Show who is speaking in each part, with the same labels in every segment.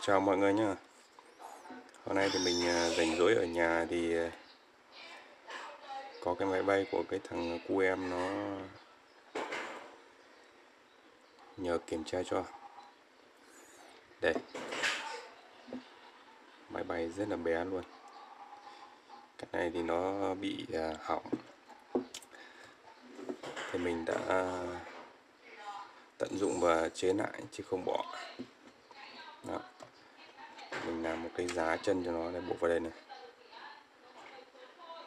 Speaker 1: Chào mọi người nhé. Hôm nay thì mình rảnh rỗi ở nhà thì có cái máy bay của cái thằng cu em nó nhờ kiểm tra cho. Đây, máy bay rất là bé luôn. Cái này thì nó bị hỏng, thì mình đã tận dụng và chế lại chứ không bỏ. Đó. Mình làm một cái giá chân cho nó để buộc vào đây này.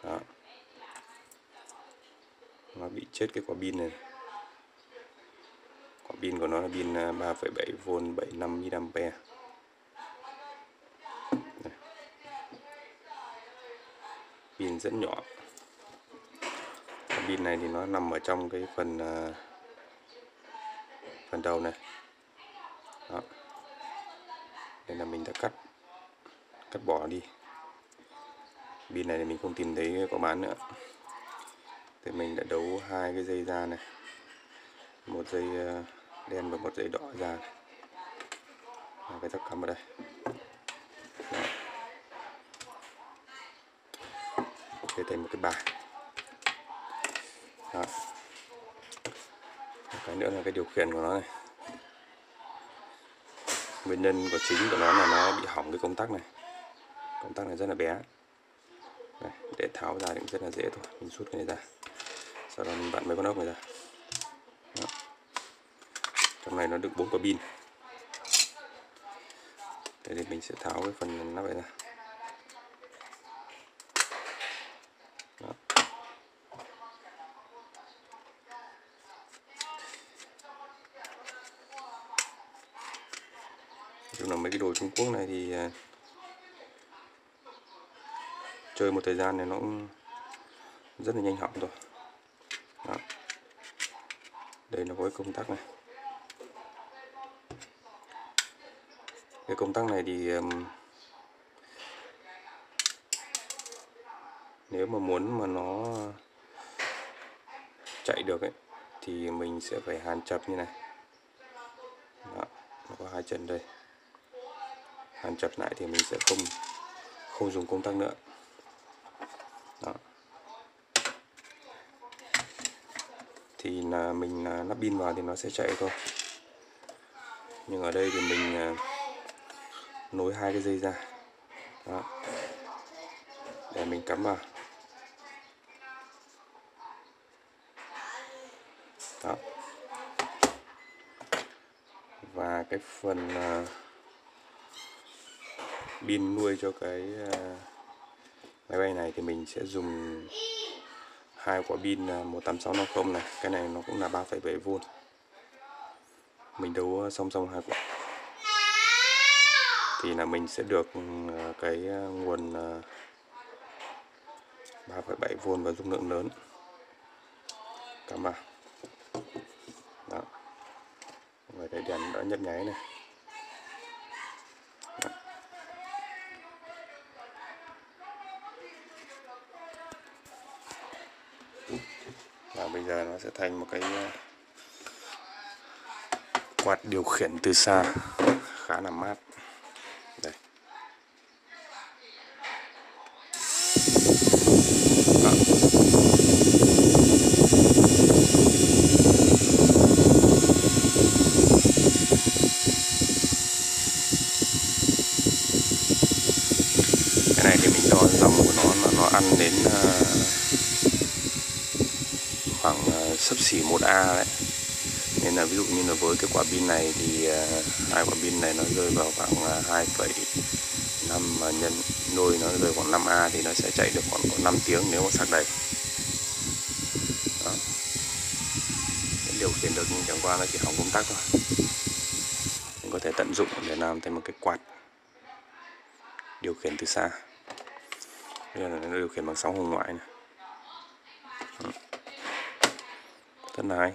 Speaker 1: Đó. Nó bị chết cái quả pin này. Quả pin của nó là pin 3,7V 75mAh. Pin rất nhỏ. Quả pin này thì nó nằm ở trong cái phần đầu này. Đó. Nên là mình đã cắt bỏ đi. Pin này thì mình không tìm thấy có bán nữa. Thì mình đã đấu hai cái dây ra này, một dây đen và một dây đỏ ra. Cái thắc cắm ở đây. Đó. Để thành một cái bài. Đó. Cái nữa là cái điều khiển của nó này. Nguyên nhân chính của nó là nó bị hỏng cái công tắc này. Công tắc này rất là bé. Đây, để tháo ra cũng rất là dễ thôi. Mình rút cái này ra, sau đó mình vặn mấy con ốc này ra. Đó. Trong này nó được 4 quả pin. Thế thì mình sẽ tháo cái phần nắp này ra. Đó. Chung là mấy cái đồ Trung Quốc này thì chơi một thời gian này nó cũng rất là nhanh hỏng rồi. Đó. Đây là có cái công tắc này. Cái công tắc này thì nếu mà muốn mà nó chạy được ấy thì mình sẽ phải hàn chập như này. Đó, nó có hai chân đây. Hàn chập lại thì mình sẽ không dùng công tắc nữa. Đó. Thì là mình lắp pin vào thì nó sẽ chạy thôi. Nhưng ở đây thì mình nối hai cái dây ra. Đó. Để mình cắm vào. Đó. Và cái phần pin nuôi cho cái máy bay này thì mình sẽ dùng hai quả pin 18650 này. Cái này nó cũng là 3,7V. Mình đấu song song hai quả thì là mình sẽ được cái nguồn 3,7V và dung lượng lớn. Cắm vào. Đó. Và cái đèn đã nhấp nháy này. Đó. Và bây giờ nó sẽ thành một cái quạt điều khiển từ xa khá là mát. Đây. Đó. Cái này thì mình đo dòng của nó ăn đến khoảng xấp xỉ 1A đấy. Nên là ví dụ như là với cái quả pin này thì hai quả pin này nó rơi vào khoảng 2,5 mà nhân đôi nó rơi khoảng 5A thì nó sẽ chạy được khoảng 5 tiếng nếu mà sạc đầy. Đó. Điều khiển được nhưng chẳng qua nó chỉ hỏng công tắc thôi. Mình có thể tận dụng để làm thành một cái quạt điều khiển từ xa. Đây là nó điều khiển bằng sóng hồng ngoại này. Rất là hay,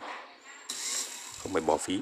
Speaker 1: không phải bỏ phí.